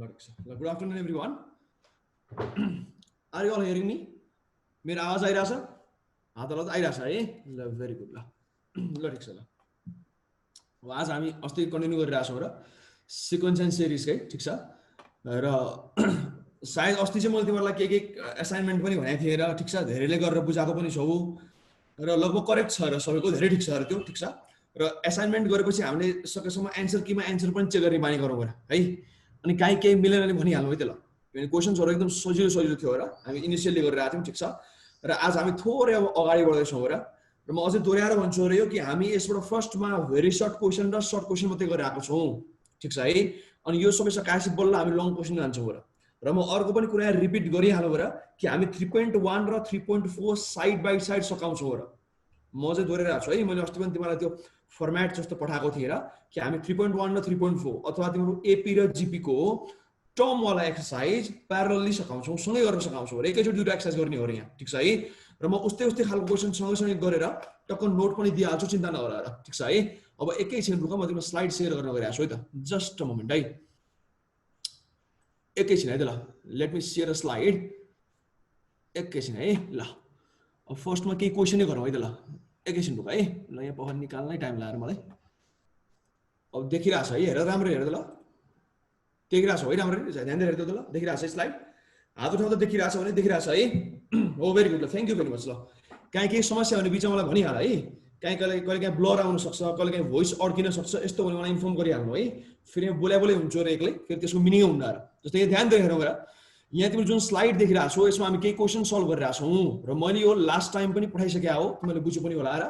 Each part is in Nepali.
Good afternoon, everyone. Are you all hearing me? मेरो आवाज आइरहेछ? हातहरु आइरहेछ है? ल भेरी गुड ल. ल ठीक छ ल. अब आज हामी अस्ति कन्टिन्यू गरिरहेछौँ र सिक्वेन्स एन्ड सिरिज है, ठीक छ? र सायद अस्ति चाहिँ मैले तिमीहरुलाई के असाइनमेन्ट पनि भनेको थिएँ र ठीक छ, धेरैले गरेर बुझाएको पनि छौ र लगभग करेक्ट छ र सबैको धेरै ठीक छ र त्यो, ठीक छ? र असाइनमेन्ट गरेपछि हामीले सकेसम्म एन्सर कीमा एन्सर पनि चेक गर्ने बानी गरौँ है. अनि काहीँ केही मिलेन भने भनिहाल्नु है त ल. किनभने क्वेशन्सहरु एकदम सजिलो थियो र हामी इनिशियली गरिरहेको थियौँ, ठीक छ? र आज हामी थोरै अब अगाडि बढ्दैछौँ र म अझै दोहोर्याएर भन्छु र यो कि हामी यसबाट फर्स्टमा भेरी सर्ट क्वेशन र सर्ट क्वेशन मात्रै गरिरहेको छौँ, ठीक छ है? अनि यो सबै सकाएपछि बल्ल हामी लङ क्वेशन जान्छौँ र म अर्को पनि कुरा रिपिट गरिहाल्नु र कि हामी 3.1 र 3.4 साइड बाइ साइड सकाउँछौँ र म चाहिँ दोहोर्याइरहेको छु है. मैले अस्ति पनि तिमीलाई त्यो फर्म्याट जस्तो पठाएको थिएँ र कि हामी 3.1 र 3.4 अथवा तिम्रो एपी र जीपी को टर्म वाला एक्सरसाइज प्यारलली सकाउँछौँ, सँगै गर्न सकाउँछौँ र एकैचोटि दुईटा एक्सरसाइज गर्ने हो र यहाँ, ठीक छ है? र म उस्तै खालको क्वेशन सँगै गरेर टक्क नोट पनि दिइहाल्छु, चिन्ता नगर र, ठीक छ है? अब एकैछिन रुक, म तिमीलाई स्लाइड शेयर गर्न गइरहेको छु है त. जस्ट अ मोमेन्ट है, एकैछिन है त ल. Let me share a slide. एकैछिन है ल. अब फर्स्टमा केही क्वेशनै गरौँ है त ल. एकैछिन रुक है ल. यहाँ पहर निकाल्नै टाइम लाग्यो मलाई. अब देखिरहेछ है, हेर राम्रो हेर त ल. देखिरहेछ है राम्ररी? ध्यान दिएर हेर्दै त ल. देखिरहेछ है स्लाइड? हात उठाउँदा देखिरहेछ भने देखिरहेछ है? हो भेरी गुड ल. थ्याङ्क यू भेरी मच ल. काहीँ समस्या भने बिचमा मलाई भनिहाल है. कहिले काहीँ ब्लर आउन सक्छ, कहिले काहीँ भोइस अड्किन सक्छ, यस्तो भने मलाई इन्फर्म गरिहाल्नु है. फेरि बोले हुन्छु र एक्लै, फेरि त्यसको मिनिङ हुन्न र. जस्तै यहाँ ध्यान दिएर हेरौँ र. यहाँ तिमीले जुन स्लाइड देखिरहेछौ यसमा हामी केही क्वेशन सल्भ गरिरहेछौँ र मैले यो लास्ट टाइम पनि पठाइसके हो, तिमीले बुझ्नु पनि होला र.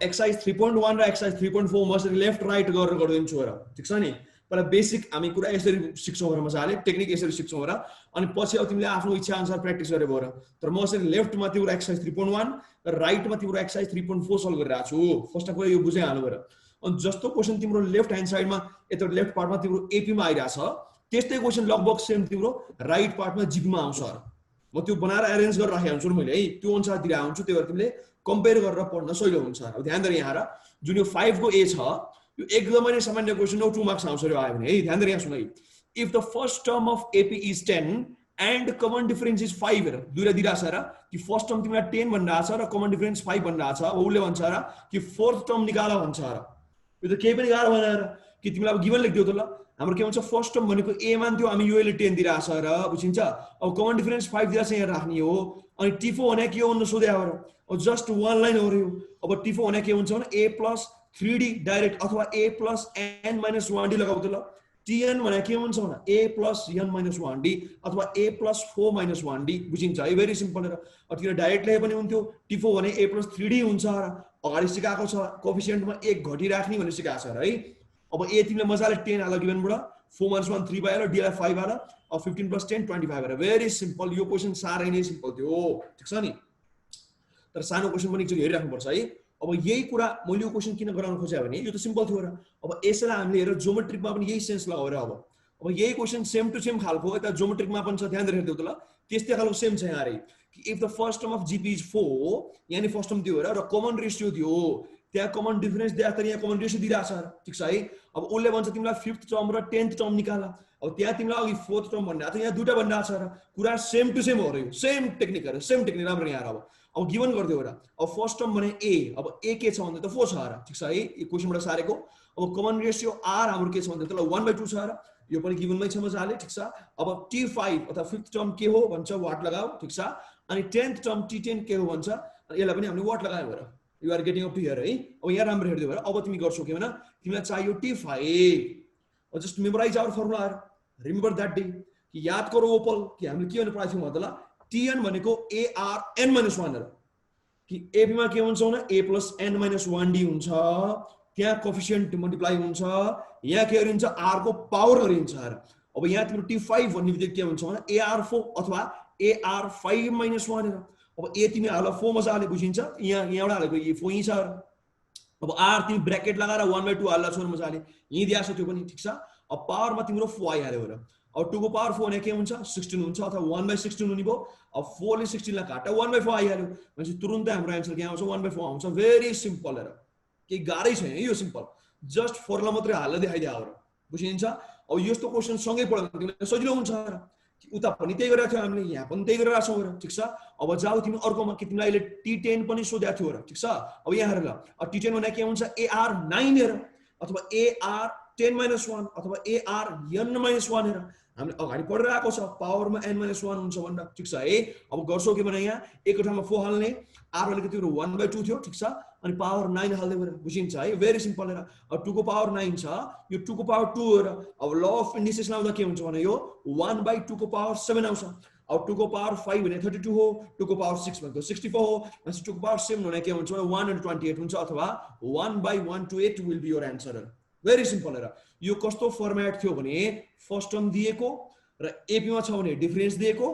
एक्सरसाइज 3.1 र एक्सरसाइज 3.4 म यसरी लेफ्ट राइट गरेर गरिदिन्छु र, ठीक छ नि? पहिला बेसिक हामी कुरा यसरी सिक्छौँ र मजाले, टेक्निक यसरी सिक्छौँ र अनि पछि अब तिमीले आफ्नो इच्छा अनुसार प्र्याक्टिस गरे भयो र. तर म यसरी लेफ्टमा तिम्रो एक्सरसाइज 3.1 र राइटमा तिम्रो एक्सरसाइज 3.4 सल्भ गरिरहेको छु. फर्स्टमा कुरा यो बुझाइहाल्नु र. अनि जस्तो क्वेशन तिम्रो लेफ्ट ह्यान्ड साइडमा यता लेफ्ट पार्टमा तिम्रो एपीमा आइरहेछ, त्यस्तै क्वेशन लगभग सेम तिम्रो राइट पार्टमा जीपीमा आउँछ र. म त्यो बनाएर एरेन्ज गरेर राखेको हुन्छु मैले है, त्यो अनुसार दिइरहेको हुन्छु. त्यही भएर तिमीले कम्पेयर गरेर पढ्न सजिलो हुन्छ. अब ध्यान दिएर यहाँ र जुन यो 5 को ए छ, यो एकदमै नै सामान्य क्वेशन हो, 2 मार्क्स आउँछ र आयो भने है. ध्यान दिएर यहाँ सुन है. If the first term of AP is 10 and common difference is 5 हेर, दुईटा दिइरहेछ र कि फर्स्ट टर्म तिमीलाई 10 भनिरहेछ र कमन डिफरेन्स 5 भनिरहेछ. अब उसले भन्छ र कि फोर्थ टर्म निकाल भन्छ र. यो त केही पनि गाह्रो भएन र कि तिमीलाई अब गिभन लेखिदियो त ल. हाम्रो के भन्छ फर्स्ट टर्म भनेको ए मान्थ्यो, हामी योले 10 दिइरहेछ र, बुझिन्छ? अब कमन डिफरेन्स 5 दिइरहेछ, यहाँ राख्ने हो. अनि टिफो भने के हो भन्नु सोध्या हो र. अब जस्ट वान लाइन हो र यो. अब टिफो भने के हुन्छ भने a प्लस 3d डाइरेक्ट अथवा a plus n minus 1d लगाऊ त ल. tn भने के हुन्छ भने a plus n minus 1d अथवा a प्लस 4 माइनस 1d, बुझिन्छ है? भेरी सिम्पल र. अतिर डाइरेक्ट लेखे पनि हुन्थ्यो. टिफो भने a प्लस 3d हुन्छ र अगाडि सिकाएको छ. कोफिसिएन्टमा 1 घटिराख्ने भनेर सिकाएको छ र है. अब ए तिमीले मजाले 10 हाल गिभनबाट, 4 माइनस 1 3 भयो, डी लाई 5 हाल, अब 15 प्लस 10 25 भयो. Very simple. यो क्वेशन साह्रै नै सिम्पल थियो, ठीक छ नि? तर सानो क्वेशन पनि एकचोटि हेरिराख्नुपर्छ है. अब यही कुरा मैले यो क्वेशन किन गराउन खोजेँ भने यो त सिम्पल थियो र. अब यसलाई हामीले हेरेर ज्योमेट्रिकमा पनि यही सेन्स लगाऊ र. अब यही क्वेशन सेम टु सेम खालको यता ज्योमेट्रिकमा पनि छ, ध्यान दिएर हेर्दियौ त ल. त्यस्तै खालको सेम छ यहाँ रे कि if the first term of GP is 4, यानी फर्स्ट टर्म थियो र कमन रेशियो थियो, त्यहाँ कमन डिफरेन्स दिएको तर यहाँ कमन रेशियो दिइरहेछ, ठीक छ है? अब उसले भन्छ तिमीलाई 5th टर्म र 10th टर्म निकाल. अब त्यहाँ तिमीलाई अघि 4th टर्म भनिरहेको थियो, यहाँ दुईटा भनिरहेको छ र. कुरा सेम टु सेम हो र. यो सेम टेक्निक हो, सेम टेक्निक. राम्रो यहाँ अब गिभन गरिदियो र. अब फर्स्ट टर्म भने a, अब a के छ भन्दा त 4 छ र, ठीक छ है? यो क्वेशनबाट सारेको. अब कमन रेशियो r हाम्रो के छ भन्दा त 1/2 छ र. यो पनि गिभनमै छ मजाले, ठीक छ? अब t5 अथवा 5th टर्म के हो भन्छ, वाट लगाऊ, ठीक छ? अनि 10th टर्म t10 के हो भन्छ, यसलाई पनि हामीले वाट लगायो र. You are getting up to here है. अब यहाँ राम्रो हेर्दियो भएर अब तिमी गर्छौ के भने तिमीलाई चाहियो t5. Just memorise our formula, remember that day कि याद करो वो पल कि हामीले के भनेर पढाएको थियौँ भन्दा ल. tn भनेको arn - 1 र कि एपी मा के हुन्छ भने a plus n minus 1d हुन्छ. त्यहाँ कोफिसिएन्ट मल्टिप्लाई हुन्छ, यहाँ के गरिन्छ r को पावर गरिन्छ र. अब यहाँ तिम्रो t5 भन्ने बित्तिकै के हुन्छ भने ar4 अथवा ar5 माइनस 1 र. अब a तिमी हाल 4 मजाले बुझिन्छ, यहाँबाट हालेको यो 4 यही छ र. अब r तिमी ब्र्याकेट लगाएर 1/2 हाल्ला छौ मजाले, यही दिएको छ त्यो पनि, ठीक छ? अब पावरमा तिम्रो 4 आइहाल्यो र. अब 2 को पावर 4 भने के हुन्छ 16 हुन्छ अथवा 1/16 हुने भयो. अब 4 ले 16 लाई काट्दा 1/4 आइहाल्यो भनेपछि तुरुन्तै हाम्रो आन्सर के आउँछ 1/4 आउँछ. भेरी सिम्पल र, केही गाह्रै छैन यो, सिम्पल. जस्ट फर्मुला मात्रै हाल्न देखाइदिया हो र, बुझिन्छ? अब यस्तो क्वेसन सँगै पढ्यो भने तिमीलाई सजिलो हुन्छ र उता पनि त्यही गरेको थियो हामीले यहाँ पनि त्यही गरिरहेको छौँ र ठिक छ अब जाऊ तिमी अर्कोमा कि तिमीलाई अहिले T10 पनि सोधेको थियो र ठिक छ अब यहाँ हेर ल T10 भनेको के हुन्छ AR9 हेर अथवा AR10-1 अथवा ARN-1 हेर हामीले अगाडि पढिरहेको छ पावरमा n-1 हुन्छ भनेर ठिक छ है अब गर्छौ के भने यहाँ एकको ठाउँमा 4 हाल्ने r अलिकति 1/2 थियो ठिक छ अनि पावर 9 हाल्दै गएर बुझिन्छ है भेरी सिम्पल हेर अब 2 को पावर 9 छ यो 2 को पावर 2 हेर अब ल अफ इन्डिसेस लाउँदा के हुन्छ भने यो 1/2 को पावर 7 आउँछ अब 2 को पावर 5 भने 32 हो 2 को पावर 6 भनेको 64 हो अनि 2 को पावर 7 भने के हुन्छ 128 हुन्छ अथवा 1/128 will be your answer very simple हेर यो कस्तो फर्मेट थियो भने फर्स्ट टर्म दिएको र एपी मा छ भने डिफरेन्स दिएको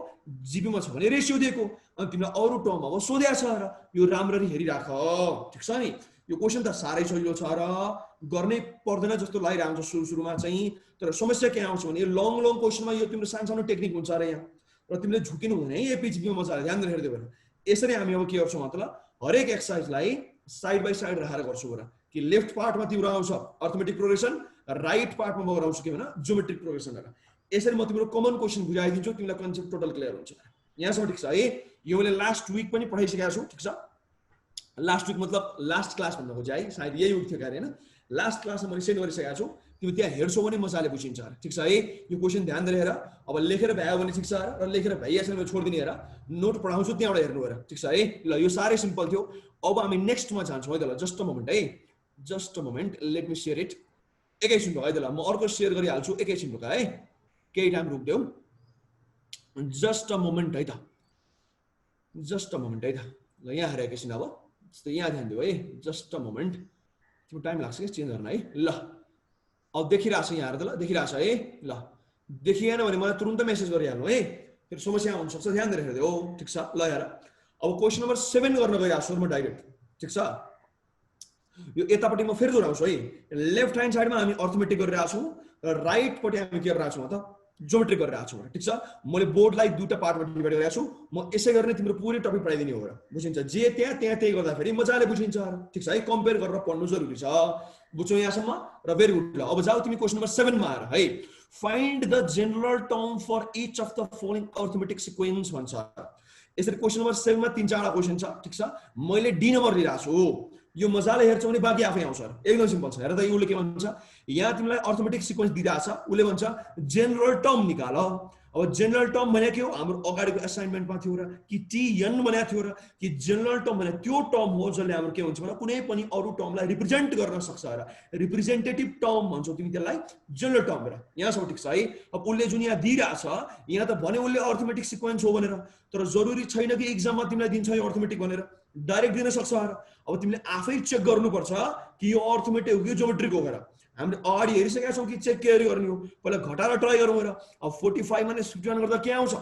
जीपी मा छ भने रेशियो दिएको अनि तिमीलाई अरु टर्म अब सोध्या छ र यो राम्ररी हेरिराख ठीक छ नि यो क्वेशन त सारै सजिलो छ र गर्नै पर्दैन जस्तो लागिरहेको छ सुरुमा चाहिँ तर समस्या के आउँछ भने लङ क्वेशनमा यो तिम्रो सानो टेक्निक हुन्छ र यहाँ र तिमीले झुकिनु हुने है एपी जीपी मा मजाले ध्यान दिएर हेर्दै भने यसरी हामी अब के गर्छौं मतलब हरेक एक्सरसाइजलाई साइड बाइ साइड राखेर गर्छौं र कि लेफ्ट पार्टमा तिम्रो आउँछ अर्थमेटिक प्रोग्रेसन राइट पार्टमा म गराउँछु के भने ज्योमेट्रिक प्रोग्रेसन र यसरी म तिम्रो कमन क्वेशन बुझाइदिन्छु तिमीलाई कन्सेप्ट टोटल क्लियर हुन्छ यहाँसम्म ठीक छ है यो मैले लास्ट वीक पनि पढाइसकेको छु ठीक छ लास्ट वीक मतलब लास्ट क्लास भन्नु खोजे है सायद यही वीक थियो कार्य हैन लास्ट क्लासमा मैले सेन्ड गरिसकेको छु तिमी त्यहाँ हेर्छौ भने मजाले बुझिन्छ ठीक छ है यो क्वेशन ध्यान दिएर हेर अब लेखेर भ्यायो भने ठीक छ र लेखेर भ्याइएछ भने छोड्दिने हेर नोट पढाउँछु त्यहाँबाट हेर्नु हेर ठीक छ है ल यो सारै सिम्पल थियो अब हामी नेक्स्टमा जान्छौँ है त ल just a moment let me share it एकैछिन भयो है त ल म अर्को शेयर गरिहाल्छु एकैछिन रुक है केही टाइम रुक्देऊ जस्ट अ मोमेन्ट है त ल यहाँ हेर एकैछिन अब जस्तो यहाँ ध्यान दिऊ है जस्ट अ मोमेन्ट त्यो टाइम लाग्छ कि चेन्ज गर्न है ल अब देखिरहेछ यहाँ हेर त ल देखिरहेछ है ल देखिएन भने मलाई तुरुन्त मेसेज गरिहाल्नु है फेरि समस्या आउन सक्छ ध्यान दिएर हेर्दै हो ठीक छ ल हेर अब क्वेशन नम्बर 7 गर्न गइरहेको छु म डाइरेक्ट ठीक छ यो यतापट्टि म फेरि दोहोऱ्याउँछु है लेफ्ट ह्यान्ड साइडमा हामी अर्थमेटिक गरिरहेको छौँ र राइट पट्टि हामी के गरिरहेको छौँ त ज्योमेट्रिक गरिरहेको छौँ ठीक छ मैले बोर्डलाई दुईटा पार्टमा डिभाइड गरिरहेको छु म यसै गर्ने तिम्रो पुरै टपिक पढाइदिने हो र बुझिन्छ जे त्यहाँ त्यही गर्दा फेरि मजाले बुझिन्छ ठीक छ है कम्पेयर गरेर पढ्नु जरुरी छ बुझ्छौ यहाँसम्म र भेरी गुड ल अब जाऊ तिमी क्वेशन नम्बर 7 मा आएर है find the general term for each of the following arithmetic sequence भन्छ यसरी क्वेशन नम्बर 7 मा 3-4 क्वेशन छ ठीक छ मैले डी नम्बर लिइरहेको छु यो मजाले हेर्छौ भने बाँकी आफै आउँछ एकदम सिम्पल छ हेर त युले के भन्छ यहाँ तिमीलाई अर्थमेटिक सिक्वेन्स दिइराछ उले भन्छ जनरल टर्म निकाल अब जनरल टर्म भने के हो हाम्रो अगाडिको असाइनमेन्टमा थियो र कि टीएन भनेको थियो र कि जनरल टर्म भने त्यो टर्म हो जसले हाम्रो के हुन्छ भने कुनै पनि अरु टर्मलाई रिप्रेजेन्ट गर्न सक्छ र रिप्रेजेन्टेटिभ टर्म भन्छौ तिमी त्यसलाई जनरल टर्म र यहाँसम्म ठीक छ है अब उले जुन यहाँ दिइराछ यहाँ त भने उले अर्थमेटिक सिक्वेन्स हो भनेर तर जरुरी छैन कि एक्जाममा तिमीलाई दिन्छ यो अर्थमेटिक भनेर डाइरेक्ट दिन सक्छ अब तिमीले आफै चेक गर्नुपर्छ कि यो अर्थमेटिक हो कि ज्योमेट्रिक हो भनेर हामीले अगाडि हेरिसकेका छौँ कि चेक के गर्नु हो पहिला घटाएर ट्राई गरौँ र अब 45 - 51 गर्दा के आउँछ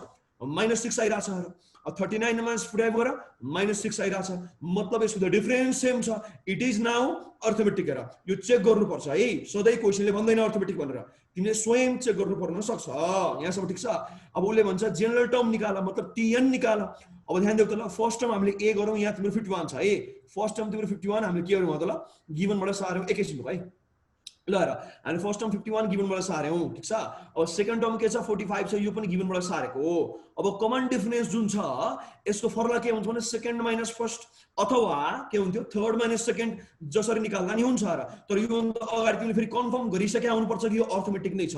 -6 आइराछ र अब 39 - 45 गरेर -6 आइराछ मतलब यसको त डिफरेन्स सेम छ इट इज नाउ अर्थमेटिक हेर यो चेक गर्नुपर्छ है सधैँ क्वेशनले भन्दैन अर्थमेटिक भनेर तिमीले स्वयं चेक गर्नु पर्न सक्छ यहाँसम्म ठीक छ अब उले भन्छ जनरल टर्म निकाल मतलब टीएन निकाल अब ध्यान देऊ त ल फर्स्ट टर्म हामीले ए गरौँ यहाँ तिम्रो 51 छ है फर्स्ट टर्म तिम्रो 51 हामीले के गरौँ त ल गिभनबाट सार्यौँ एकैछिन है ल हेर हामी फर्स्ट टर्म 51 गिभनबाट सार्यौँ ठीक छ अब सेकेन्ड टर्म के छ 45 छ यो पनि गिभनबाट सारेको हो अब कमन डिफरेन्स जुन छ यसको फर्मुला के हुन्छ भने सेकेन्ड माइनस फर्स्ट अथवा के हुन्थ्यो थर्ड माइनस सेकेन्ड जसरी निकाल्दा नि हुन्छ र तर यो अगाडि तिमीले फेरि कन्फर्म गरिसके आउनुपर्छ कि यो अर्थमेटिक नै छ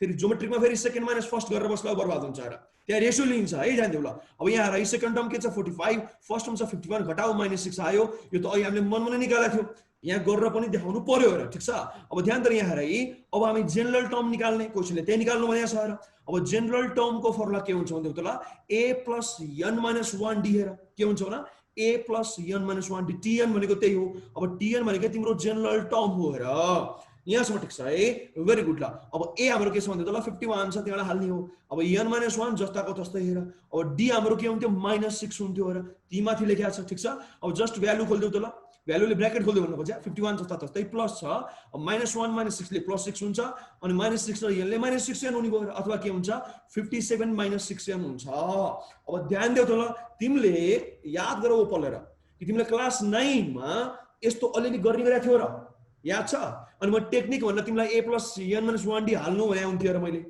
फेरि ज्योमेट्रिकमा फेरि सेकेन्ड माइनस फर्स्ट गरेर बस्दा बर्बाद हुन्छ र त्यहाँ रेशियो लिन्छ है ध्यान देऊ ल अब यहाँ हेर सेकेन्ड टर्म के छ 45 फर्स्ट टर्म छ 51 घटाउ -6 आयो यो त अहिले हामीले मनमनै निकालेको थियो यहाँ गरेर पनि देखाउनु पर्यो र ठीक छ अब ध्यान दिएर यहाँ हेर है अब हामी जनरल टर्म निकाल्ने क्वेशनले त्यही निकाल्नु भनेको छ र अब जनरल टर्मको फर्मुला के हुन्छ भन्दै त ल a + n - 1d हेर के हुन्छ होला a + n - 1d tn भनेको त्यही हो अब tn भनेको तिम्रो जनरल टर्म हो हेर यहाँसम्म ठीक छ है भेरी गुड ल अब ए हाम्रो के छ भन्दै त ल 51 छ त्यहाँबाट हाल्ने हो अब n - 1 जस्ताको तस्तै हेर अब d हाम्रो के हुन्थ्यो -6 हुन्थ्यो हेर ती माथि लेखेको छ ठीक छ अब जस्ट भ्यालु खोल्दिउ त ल भ्यालुले ब्र्याकेट खोल्दै भन्नु खोज्या 51 जस्ता तस्तै प्लस छ अब -1 - 6 ले +6 हुन्छ अनि -6 र यसले -6n हुने भयो अथवा के हुन्छ 57 - 6n हुन्छ अब ध्यान देऊ त ल तिमीले याद गरौ पल्लेर कि तिमीले क्लास 9 मा यस्तो अलिअलि गर्ने गरेको थियो र याद छ? अनि म टेक्निक भन्दा तिमीलाई a + n - 1d हाल्नु भने हुन्थ्यो र मैले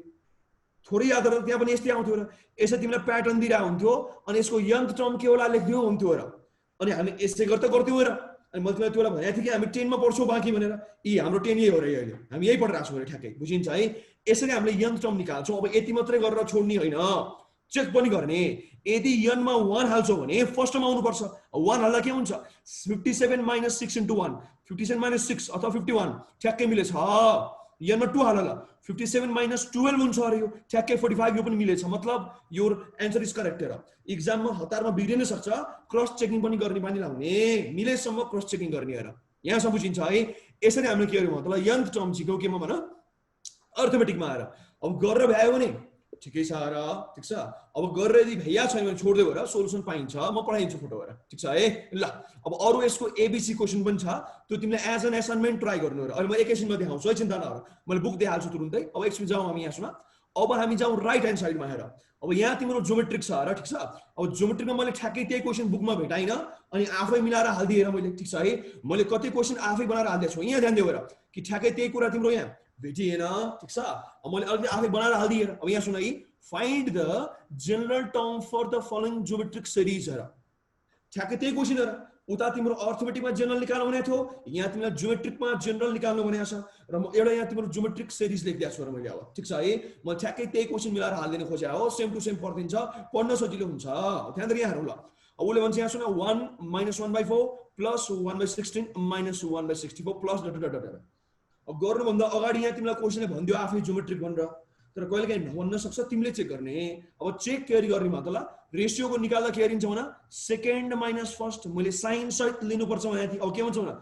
थोरै याद गरेर त्यहाँ पनि यस्तै आउँथ्यो र यसै तिमीलाई प्याटर्न दिइरा हुन्थ्यो अनि यसको nth टर्म के होला लेख्दियो हुन्थ्यो र अनि हामी यसै गर्दा गर्थ्यौँ र अनि मैले तिमीलाई त्यो बेला भनेको थिएँ कि हामी 10 मा पढ्छौँ बाँकी भनेर हाम्रो 10 यही हो र अहिले हामी यही पढिरहेको छौँ ठ्याक्कै बुझिन्छ है यसरी हामीले nth टर्म निकाल्छौँ अब यति मात्रै गरेर छोड्ने होइन चेक पनि गर्ने यदि n मा 1 हाल्छौ भने फर्स्टमा आउनुपर्छ 1 हाल्दा के हुन्छ 57 - 6 * 1 57 - 6 अथवा 51 ठ्याक्कै मिलेछ n मा 2 हाल ल 57 - 12 हुन्छ अरे यो ठ्याक्कै 45 यो पनि मिलेछ मतलब योर आन्सर इज करेक्ट र एक्जाममा हतारमा बिग्रिन सक्छ क्रस चेकिङ पनि गर्ने बानी लाउने मिलेसम्म क्रस चेकिङ गर्ने र यहाँसम्म बुझिन्छ है यसरी हामीले के गर्यौँ मतलब nth टर्म सिक्यौँ केमा भन अर्थमेटिकमा आएर अब गरेर भ्यायो भने ठिकै छ र ठिक छ अब गरेर यदि भ्याइया छैन भने छोड्दै गएर सोलुसन पाइन्छ म पढाइदिन्छु फोटो गरेर ठिक छ है ल अब अरू यसको एबीसी क्वेसन पनि छ त्यो तिमीले एज एन एसाइनमेन्ट ट्राई गर्नु र अहिले म एकैछिनमा देखाउँछु है चिन्ता नगर मैले बुक देखाल्छु तुरुन्तै अब एकछिन जाउँ हामी यहाँ सुन अब हामी जाउँ राइट ह्यान्ड साइडमा हेर अब यहाँ तिम्रो ज्योमेट्रिक छ र ठिक छ अब ज्योमेट्रिकमा मैले ठ्याक्कै त्यही क्वेसन बुकमा भेटाइन अनि आफै मिलाएर हालिदिएँ र मैले ठिक छ है मैले कति क्वेसन आफै बनाएर हालिदिएको छु यहाँ ध्यान दियो हेर कि ठ्याक्कै त्यही कुरा तिम्रो यहाँ भेटिएन ठिक छ अब मैले अलिकति आफै बनाएर हालिदिएँ अब यहाँ सुन है find the general term for the following geometric series हेर ठ्याक्कै त्यही क्वेसन हेर उता तिम्रो अर्थमेटिकमा जेनरल निकाल्नु भनेको थियो यहाँ तिमीलाई ज्योमेट्रिकमा जेनरल निकाल्नु भनेको छ र म एउटा यहाँ तिम्रो ज्योमेट्रिक सिरिज लेखिदिएको छु र मैले अब ठिक छ है म ठ्याक्कै त्यही क्वेसन मिलाएर हाल्दिन खोजे हो सेम टु सेम पढिदिन्छ पढ्न सजिलो हुन्छ ध्यान दिएर यहाँ हेरौँ ल अब उसले भन्छ यहाँ सुन 1 - 1/4 plus 1/16 minus 1/64 plus dot dot dot अब गर्नुभन्दा अगाडि यहाँ तिमीलाई क्वेसनले भनिदियो आफै ज्योमेट्रिक भनेर तर कहिलेकाहीँ नभन्न सक्छ तिमीले चेक गर्ने अब चेक केरी गर्ने मतलब रेसियोको निकाल्दा के गरिन्छ भने सेकेन्ड माइनस फर्स्ट मैले साइन सहित लिनुपर्छ भने अब के भन्छ भने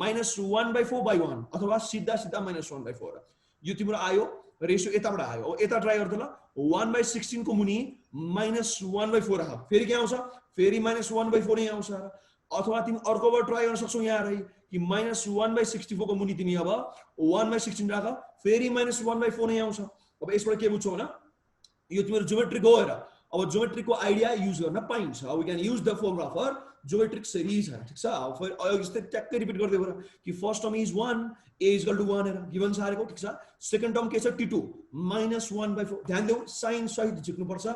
-1/4/1 अथवा सिधा सिधा -1/4 यो तिम्रो आयो रेसियो यताबाट आयो अब यता ट्राई गर्दा ल 1/16 को मुनि -1/4 राख फेरि के आउँछ फेरि -1/4 नै आउँछ अथवा तिमी अर्कोबाट ट्राई गर्न सक्छौ यहाँ रही कि -1/64 को मुनि तिमी अब 1/16 राख फेरि -1/4 नै आउँछ अब यसबाट के बुझ्छौ भने यो तिम्रो ज्योमेट्रिक हो हेर अब ज्योमेट्रिकको आइडिया युज गर्न पाइन्छ अब we can use the formula for geometric series हैन ठीक छ अब फेरि जस्तै ट्याक्कै रिपिट गर्दै गएर कि फर्स्ट टर्म इज 1 a = 1 हेर गिवन छ आरेको ठीक छ सेकेन्ड टर्म के छ t2 -1/4 ध्यान देऊ साइन सहित झिक्नु पर्छ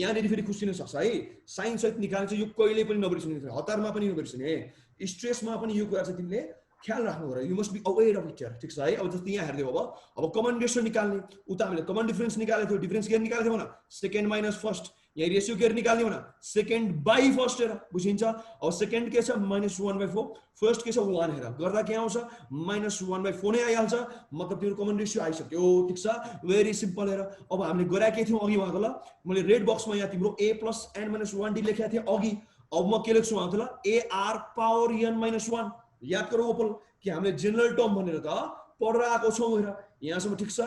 यहाँनेरि फेरि खुसिन सक्छ है साइन सहित निकाल्नु चाहिँ यो कहिले पनि नबिर्सनु हतारमा पनि नबिर्सनु स्ट्रेसमा पनि यो कुरा चाहिँ तिमीले ख्याल राख्नु पर्यो you must be aware of it ठीक छ है अब जस्तै यहाँ हेर्दै अब कमन रेशियो निकाल्ने उता हामीले कमन डिफरेन्स निकालेको थियो डिफरेन्स के निकालेको थियो भने सेकेन्ड माइनस फर्स्ट यहाँ रेशियो के निकाल्ने भने सेकेन्ड बाइ फर्स्ट हेर बुझिन्छ अब सेकेन्ड के छ -1/4 फर्स्ट के छ 1 हेर गर्दा के आउँछ -1/4 नै आइहाल्छ मतलब तिम्रो कमन रेशियो आइसक्यो ठीक छ भेरी सिम्पल हेर अब हामीले गरे के थियौ अघि भन्दा ल मैले रेड बक्समा यहाँ तिम्रो a + n - 1d लेखेको थिए अघि अब म के लेख्छु भन्दा ल ar power n - 1 याद गरौ ओपल कि हामीले जनरल टर्म भनेर त पढेर आएको छौं हेर यहाँसम्म ठीक छ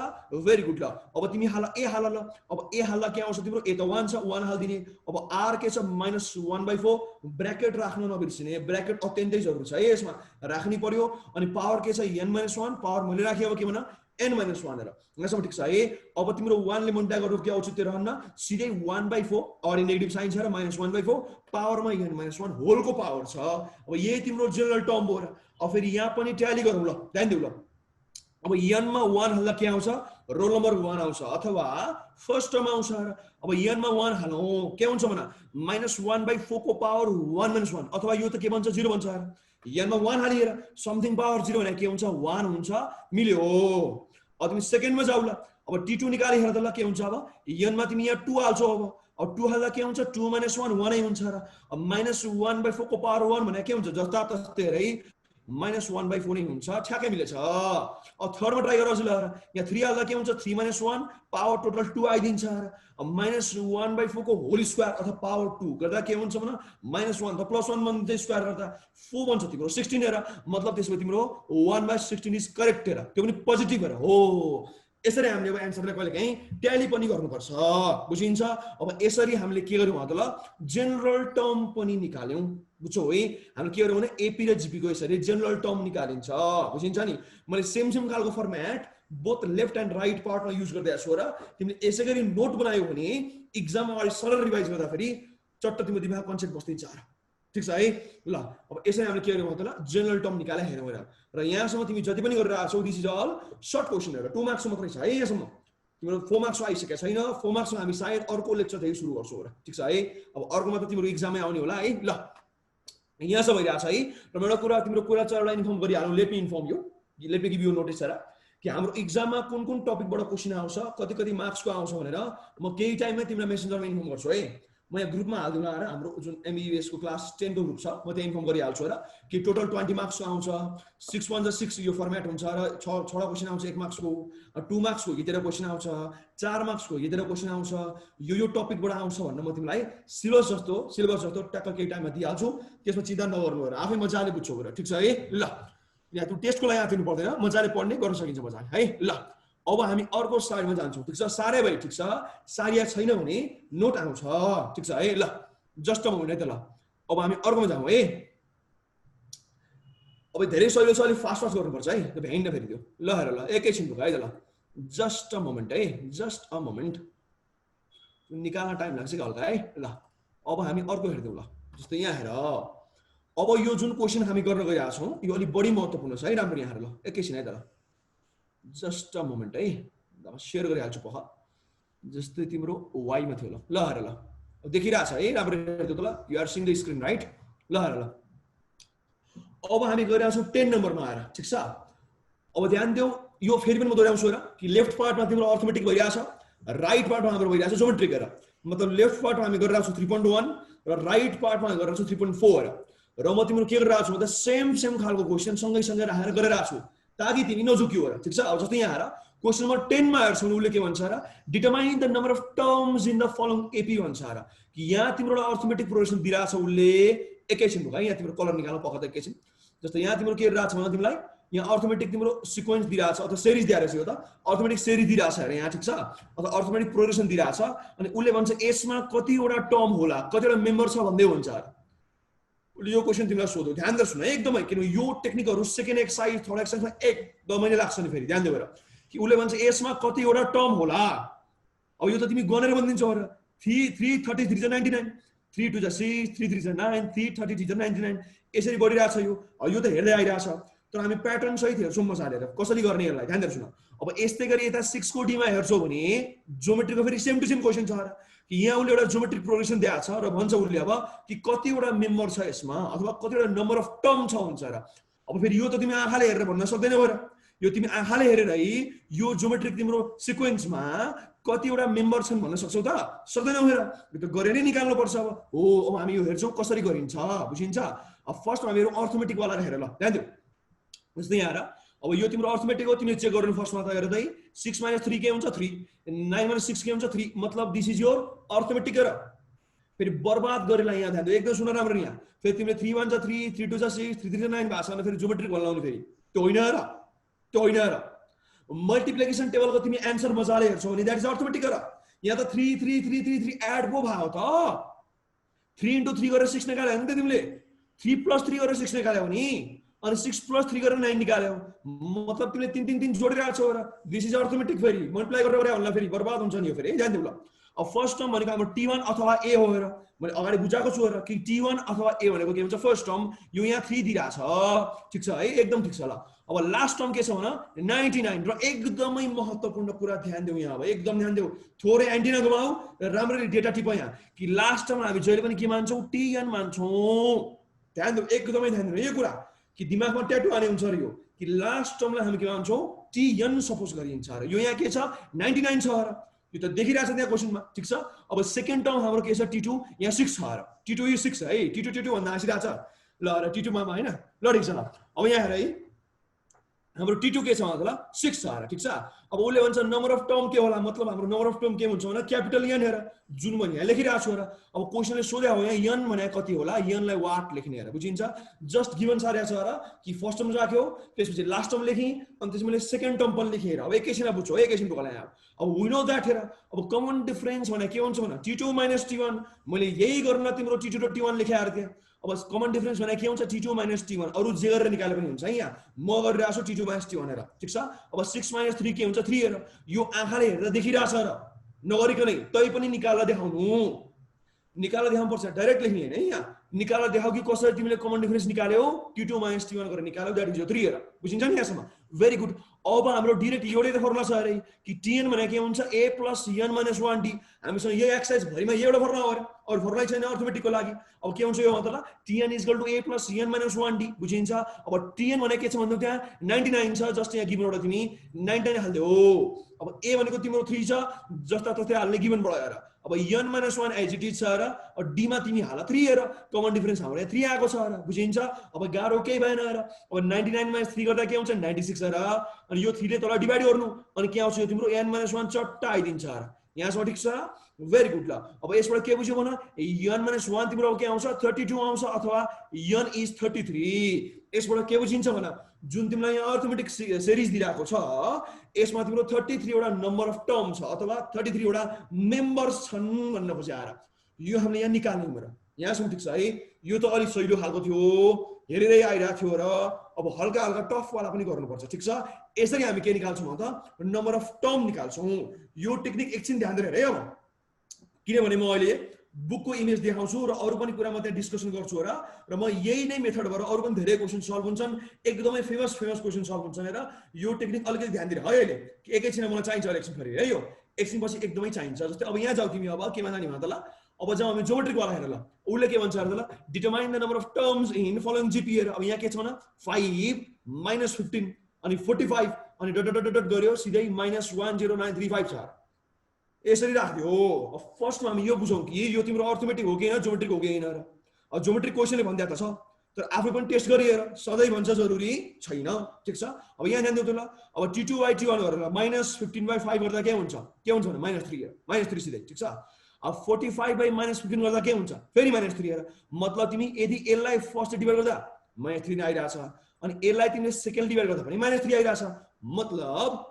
भेरी गुड ल अब तिमी हाल a हाल ल अब a हाल्दा के आउँछ तिम्रो a त 1 छ 1 हाल्दिने अब r के छ -1/4 ब्र्याकेट राख्न नबिर्सिने ब्र्याकेट अत्यन्तै जरुरी छ है यसमा राख्नी पर्यो अनि पावर के छ n - 1 पावर मैले राखे अब के भन n - 1 हेर यहाँसम्म ठीक छ है अब तिम्रो 1 ले मल्टिप्लाई गर्नु के औचित्य रहन्न सिधै 1/4 और नेगेटिभ साइन छ र -1/4 पावरमा n - 1 होलको पावर छ अब यही तिम्रो जनरल टर्म हो र अब फेरि यहाँ पनि ट्याली गरौँ ल ध्यान दिउ ल अब n मा 1 हाल्दा के आउँछ रोल नम्बर 1 आउँछ अथवा फर्स्ट टर्म आउँछ अब n मा 1 हालौं के हुन्छ भने -1/4 को पावर 1 - 1 अथवा यो त के भन्छ 0 भन्छ n मा 1 हालिएर समथिङ पावर 0 भने के हुन्छ 1 हुन्छ मिल्यो अब तिमी सेकेन्डमा जाऊ ल अब t2 निकाले हेर त ल के हुन्छ अब n मा तिमी यहाँ 2 हाल्छौ अब 2 हाल्दा के हुन्छ 2 - 1 1 नै हुन्छ र अब -1/4 को पावर 1 भने के हुन्छ जस्ता तस्तै हेरै -1/4 नै हुन्छ ठ्याक्कै मिलेछ अब थर्डमा ट्राई गर हजुर यहाँ 3 हाल्दा के हुन्छ 3 - 1 पावर टोटल 2 आइदिन्छ अब -1/4 को होल स्क्वायर अथवा पावर 2 गर्दा के हुन्छ भने -1 त +1 भन्दै स्क्वायर गर्दा 4 बन्छ तिम्रो 16 हेर मतलब त्यसमा तिम्रो 1/16 इज करेक्ट हेर त्यो पनि पोजिटिभ हेर हो यसरी हामीले अब आन्सरलाई कहिले काहीँ ट्याली पनि गर्नुपर्छ बुझिन्छ अब यसरी हामीले के गर्यौं त ल जनरल टर्म पनि निकाल्यौं बुझ्छौ है हामीले के गर्यौं भने एपी र जीपी को यसरी जनरल टर्म निकालिन्छ बुझिन्छ नि मैले सेम खालको format both left and right पार्टमा युज गर्दै छु र तिमीले यसै गरी नोट बनायौ भने एक्जाममा अगाडि सरल रिभाइज गर्दा फेरि चट्ट तिम्रो दिमाग कन्सेप्ट बस्दिन्छ ठीक छ है ल अब यसरी हामीले के गर्नु त ल जनरल टर्म निकाले हेरौँ र यहाँसम्म तिमी जति पनि गरेर आछौ दिस इज अल सर्ट क्वेशनहरु 2 मार्क्स मात्रै छ है यहाँसम्म तिम्रो 4 मार्क्स आइसकेको छैन 4 मार्क्स हामी सायद अर्को लेक्चरदेखि सुरु गर्छौँ र ठीक छ है अब अर्कोमा त तिम्रो एक्जाममै आउने होला है ल यहाँ सब भइरहेछ है र एउटा कुरा तिम्रो कुरा चारलाई इन्फर्म गरिहालौँ let me inform you let me give you notice sir कि हाम्रो एक्जाममा कुन कुन टपिकबाट क्वेशन आउँछ कति कति मार्क्सको आउँछ भनेर म केही टाइममै तिमीलाई मेसेन्जरमा इन्फर्म गर्छु है म यहाँ ग्रुपमा हाल्दिनँ र हाम्रो जुन एमबीबीएस को क्लास 10 को ग्रुप छ म त्यहाँ इन्फर्म गरिहाल्छु र कि टोटल 20 मार्क्सको आउँछ 6 1 6 यो फर्मेट हुन्छ र 6 क्वेशन आउँछ 1 मार्क्सको 2 मार्क्सको हिटेर क्वेशन आउँछ 4 मार्क्सको हिटेर क्वेशन आउँछ यो टपिकबाट आउँछ भन्ने म तिमीलाई सिलेबस जस्तो टक्क केही टाइममा दिइहाल्छु त्यसमा चिन्ता नगर्नु र आफै मजाले बुझ्छौ र ठीक छ है ल यहाँ तँ टेस्टको लागि आफैनु पर्दैन मजाले पढ्ने गर्न सकिन्छ मजाले है ल अब हामी अर्को स्लाइडमा जान्छौँ ठीक छ सारे भाइ ठीक छ सारिया छैन भने नोट आउँछ ठीक छ है ल जस्ट म हुने त ल अब हामी अर्कोमा जाउँ है अब धेरै सजिलो छ अलि फास्ट गर्नुपर्छ है त भ्याइन फेरि त्यो ल हेर ल एकैछिन रुक है त ल जस्ट अ मोमेन्ट है जस्ट अ मोमेन्ट निकाल्न टाइम लाग्छ कि हल्का है ल अब हामी अर्को हेर्दैौ ल जस्तो यहाँ हेर अब यो जुन क्वेशन हामी गर्न गइरहेका छौँ यो अलि बढी महत्त्वपूर्ण छ है राम्रो यहाँ हेर ल एकैछिन है त ल जस्ट अ मोमेन्ट है सेयर गरिहाल्छु पख जस्तै तिम्रो वाइमा थियो ल हेर ल देखिरहेछ है राम्रो हेर्दै त ल you are seeing the screen right ल हेर ल अब हामी गइरहेका छौँ 10 नम्बरमा आएर ठिक छ अब ध्यान देऊ यो फेरि पनि म दोहोऱ्याउँछु हेर कि लेफ्ट पार्टमा तिम्रो अर्थमेटिक भइरहेछ राइट पार्टमा हाम्रो भइरहेछ जोमेट्रिक हेर मतलब लेफ्ट पार्टमा हामी गरिरहेको छौँ 3.1 र राइट पार्टमा हामी गरिरहेको छौँ 3.4 र म तिम्रो के गरिरहेको छु म त सेम खालको क्वेसन सँगै राखेर गरिरहेको छु ताकि तिमी नझुक्यौ र ठीक छ अब जस्तै यहाँ हेर क्वेसन नम्बर 10 मा हेर्छौ उसले के भन्छ र determine the number of terms in the following AP भन्छ र कि यहाँ तिम्रो अर्थमेटिक प्रोग्रेसन दिइरहेछ उसले एकैछिन रुक है यहाँ तिम्रो कलर निकाल्नु पख त एकैछिन जस्तो यहाँ तिम्रो के दिइरहेछ भने तिमीलाई यहाँ अर्थमेटिक तिम्रो सिक्वेन्स दिइरहेछ अथवा सिरिज दिइरहेछ यो त अर्थमेटिक सिरिज दिइरहेछ हेर यहाँ ठीक छ अथवा अर्थमेटिक प्रोग्रेसन दिइरहेछ अनि उसले भन्छ यसमा कतिवटा टर्म होला कतिवटा मेम्बर छ भन्दै हुन्छ उसले यो क्वेसन तिमीलाई सोध्यो ध्यान दिएर सुन एकदमै किन यो टेक्निकहरु सेकेन्ड एक्सरसाइज थर्ड एक्सरसाइजमा एकदमै नै लाग्छ नि फेरि ध्यान दिएर कि उसले भन्छ यसमा कतिवटा टर्म होला अब यो त तिमी गनेर भनिदिन्छौ र 3 33 is 99 3 2 is 6 3 3 is 9 3 33 is 99 यसरी बढिरहेछ यो त हेर्दै आइरहेछ तर हामी प्याटर्न सहित हेर्छौँ मजाले कसरी गर्ने यसलाई ध्यान दिएर सुन अब यस्तै गरी यता 6 को डी मा हेर्छौ भने ज्योमेट्रीको फेरि सेम टु सेम क्वेसन छ र कि यहाँ उसले एउटा ज्योमेट्रिक प्रोग्रेसन दिएको छ र भन्छ उसले अब कि कतिवटा मेम्बर छ यसमा अथवा कतिवटा नम्बर अफ टर्म छ भन्छ र अब फेरि यो त तिमी आँखाले हेरेर भन्न सक्दैनौ र यो तिमी आँखाले हेरेर यो ज्योमेट्रिक तिम्रो सिक्वेन्समा कतिवटा मेम्बर छन् भन्न सक्छौ त सक्दैनौ हेर यो त गरेर नै निकाल्नु पर्छ अब हामी यो हेर्छौ कसरी गरिन्छ बुझिन्छ अब फर्स्ट हामी अर्थमेटिक वाला हेर ल ध्यान दिऊ जस्तै यहाँ हेर अब यो तिम्रो अर्थमेटिक हो तिमीले चेक गर्नु फर्स्टमा त हेर्दै 6 - 3 के हुन्छ 3 9 - 6 के हुन्छ 3 मतलब दिस इज योर अर्थमेटिक र फेरि बर्बाद गरेला यहाँ ध्यान दिऊ एकदम सुन राम्रो यहाँ फेरि तिमीले 3 1 जा 3 3 2 जा 6 3 3 जा 9 भाषामा फेरि ज्योमेट्रिक बनाउनु फेरि त्यो होइन र मल्टिप्लिकेसन टेबलको तिमी आन्सर मजाले हेर्छौ भने दैट इज अर्थमेटिक र यहाँ त 3 3 3 3 3 एड पो भयो त 3 * 3 गरेर 6 निकाल्यो नि त तिमीले 3 + 3 गरेर 6 निकाल्यौ नि अनि 6 + 3 गरेर 9 निकाल्यौ मतलब तिमीले 3 3 3 जोडिरहेछौ र दिस इज अर्थमेटिक फेरि मल्टिप्लाई गरेर गरे होला फेरि बर्बाद हुन्छ नि यो फेरि ध्यान दिऊ ल अब फर्स्ट टर्म भनेको हाम्रो t1 अथवा a हो हेर मैले अगाडि बुझाएको छु र कि t1 अथवा a भनेको के हुन्छ फर्स्ट टर्म यो यहाँ 3 दिइराछ ठीक छ है एकदम ठीक छ ल अब लास्ट टर्म के छ भने 99 र एकदमै महत्त्वपूर्ण कुरा ध्यान देऊ यहाँ अब एकदम ध्यान देऊ थोरै एन्टिना घुमाऊ र राम्ररी डेटा टिप यहाँ कि लास्ट टर्म हामी जहिले पनि के मान्छौं tn मान्छौं ध्यान देऊ एकदमै ध्यान दिनु यो कुरा कि दिमागमा ट्याटु आने हुन्छ र यो कि लास्ट टर्मलाई हामी के भन्छौं tn सपोज गरिन्छ र यो यहाँ के छ 99 छ र यो त देखिरहेछ त्यहाँ क्वेशनमा ठीक छ अब सेकेन्ड टर्म हाम्रो के छ t2 यहाँ 6 छ र t2 यो 6 है t2 भन्दा आइसिरहेछ ल र t2 मा हैन ल ठीक छ ल अब यहाँ हेर है हाम्रो t2 के छ मतलब 6 छ र ठीक छ अब उसले भन्छ नम्बर अफ टर्म के होला मतलब हाम्रो नम्बर अफ टर्म के हुन्छ भने क्यापिटल n हेर जुन म यहाँ लेखिरहेको छु र अब क्वेशनले सोध्या हो यहाँ n भने कति होला n लाई वाट लेख्ने हेर बुझिन्छ जस्ट गिवन सारे छ र कि फर्स्ट टर्म राख्यो त्यसपछि लास्ट टर्म लेखी अनि त्यसपछि मैले सेकेन्ड टर्म पनि लेखे हेर अब एकैछिनमा बुझ्छौ एकैछिन टोकला यहाँ अब वी नो दैट हेर अब कमन डिफरेन्स भने के हुन्छ भने t2 - t1 मैले यही गर्न तिम्रो t2 र t1 लेखेर थिए अब कमन डिफरेन्स भने के हुन्छ t2 - t1 अरु जे गरेर निकाले पनि हुन्छ यहाँ म गरिरहेछु t2 - t1 हेर ठीक छ अब 6 - 3 के हुन्छ 3 हेर यो आँखाले हेर्दा देखिरहेछ र नगरिकनै तै पनि निकाल्न देखाउनु पर्छ डाइरेक्ट लेख्ने हैन यहाँ निकालेर देखाऊ कि कसरी तिमीले कमन डिफरेन्स निकाल्यौ T2 - T1 गरेर निकाल्यौ दैट इज यो 3 हेर बुझिन्छ नि यहाँसम्म भेरी गुड अब हाम्रो डाइरेक्ट एउटै त फर्मुला छ अरे कि Tn भनेको के हुन्छ a + n - 1d हामीसँग यही एक्सरसाइज भरिमा एउटा फर्मुला हो अरु फर्मुला छैन अर्थमेटिकको लागि अब के हुन्छ यो मतलब Tn = a + n - 1d बुझिन्छ अब Tn भनेको के छ भन्दा त्यहाँ 99 छ जस्ट यहाँ गिभन एउटा तिमी 99 हाल्दै हो अब a भनेको तिम्रो 3 छ जस्ता तस्तै हाल्ने गिभन बाट हेर अब n - 1 एज इट इज छ र अब d मा तिमी हाल 3 हेर कमन डिफरेन्स हाम्रो यहाँ 3 आएको छ र बुझिन्छ अब गाह्रो केही भएन र अब 99 - 3 गर्दा के हुन्छ 96 र अनि यो 3 ले तल डिवाइड गर्नु अनि के आउँछ यो तिम्रो n - 1 चट्टा आइदिन्छ र यहाँसम्म ठीक छ भेरी गुड ल अब यसबाट के बुझ्यौ भन n - 1 तिम्रो के आउँछ 32 आउँछ अथवा n is 33 यसबाट के बुझिन्छ भन जुन तिमीलाई यहाँ अर्थमेटिक सिरिज दिइराको छ यसमा तिम्रो 33 वटा नम्बर अफ टर्म छ अथवा 33 वटा मेम्बर्स छन् भन्न खोजेर यो हामीले यहाँ निकाल्नु मर यहाँसम्म ठीक छ है यो त अलि सजिलो खालको थियो हेरेरै आइरहेको थियो र अब हल्का हल्का टफ वाला पनि गर्नुपर्छ ठीक छ यसरी हामी के निकाल्छौँ त नम्बर अफ टर्म निकाल्छौँ यो टेक्निक एकछिन ध्यान दिएर हेरे अब किनभने म अहिले बुकको इमेज देखाउँछु र अरु पनि कुरा म त्यहाँ डिस्कसन गर्छु र म यही नै मेथडबाट अरु पनि धेरै क्वेशन सल्भ हुन्छन् एकदमै फेमस क्वेशन सल्भ हुन्छन् र यो टेक्निक अलिकति ध्यान दिएर है अहिले एकैछिन मलाई चाहिन्छ एकछिन फेरि है यो एकछिन पछि एकदमै चाहिन्छ जस्तै अब यहाँ जाऊ तिमी अब केमा जाने भन त ल अब जाऊ हामी ज्योमेट्रिक वाला हेर ल उले के भन्छ हेर ल determine the number of terms in following GP हेर अब यहाँ के छ भने 5 - 15 अनि 45 अनि डट डट डट गर्यो सिधै -10935 छ यसरी राख्दियो अब फर्स्टमा हामी यो बुझौं कि यो तिम्रो अर्थमेटिक हो कि हैन ज्योमेट्रिक हो कि हैन र अब ज्योमेट्रिक क्वेशनले भन्दा त छ तर आफै पनि टेस्ट गरिहेर सधैँ भन्छ जरुरी छैन ठीक छ अब यहाँ ध्यान दिनु त ल अब T2/T1 गरेर -15/5 गर्दा के हुन्छ भने -3 हेर -3 सिधै ठीक छ अब 45/-15 गर्दा के हुन्छ फेरि -3 हेर मतलब तिमी यदि यसलाई फर्स्ट डिवाइड गर्दा -3 नै आइराछ अनि यसलाई तिमीले सेकेन्ड डिवाइड गर्दा पनि -3 आइराछ मतलब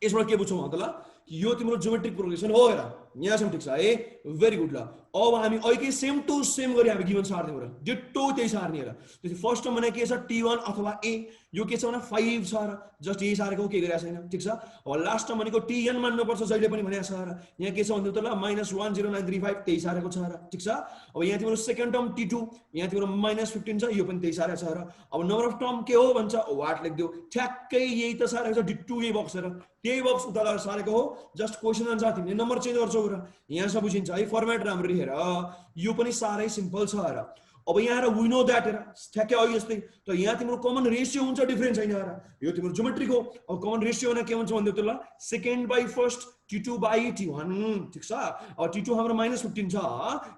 यसबाट के बुझ्छौ त ल यो तिम्रो ज्योमेट्रिक प्रोग्रेसन हो हेर यहाँसम्म ठीक छ है भेरी गुड ल अब हामी अहिले सेम टु सेम गरी हामी गिभन सार्ने हो र डिट्टो त्यही सार्ने हेर त्यसै फर्स्ट टर्म भने के छ T1 अथवा a यो के छ भने 5 छ र जस्ट यही सारेको के गरिरा छैन ठीक छ अब लास्ट टर्म भनेको Tn मान्नु पर्छ जहिले पनि भनेको छ र यहाँ के छ भन्दा त ल -10935 त्यही सारेको छ र ठीक छ अब यहाँ तिम्रो सेकेन्ड टर्म T2 यहाँ तिम्रो -15 छ यो पनि त्यही सारेको छ र अब नम्बर अफ टर्म के हो भन्छ वाट लेख्दियो ठ्याक्कै यही त सारेको छ डिट्टो यही बक्स र त्यही बक्स उता लगाएर सारेको हो जस्ट क्वेशन अनुसार तिमीले नम्बर चेन्ज गर्छौ र यहाँसम्म बुझिन्छ है फर्मेट राम्रो हेर यो पनि सारै सिम्पल छ र अब यहाँ र वी नो दैट हेर ठ्याक्कै अघि जस्तै त यहाँ तिम्रो कमन रेशियो हुन्छ डिफरेन्स छैन र यो तिम्रो ज्योमेट्रिक हो अब कमन रेशियो भने के हुन्छ भन्दै त ल सेकेन्ड बाइ फर्स्ट T2/T1 ठीक छ अब T2 हाम्रो -15 छ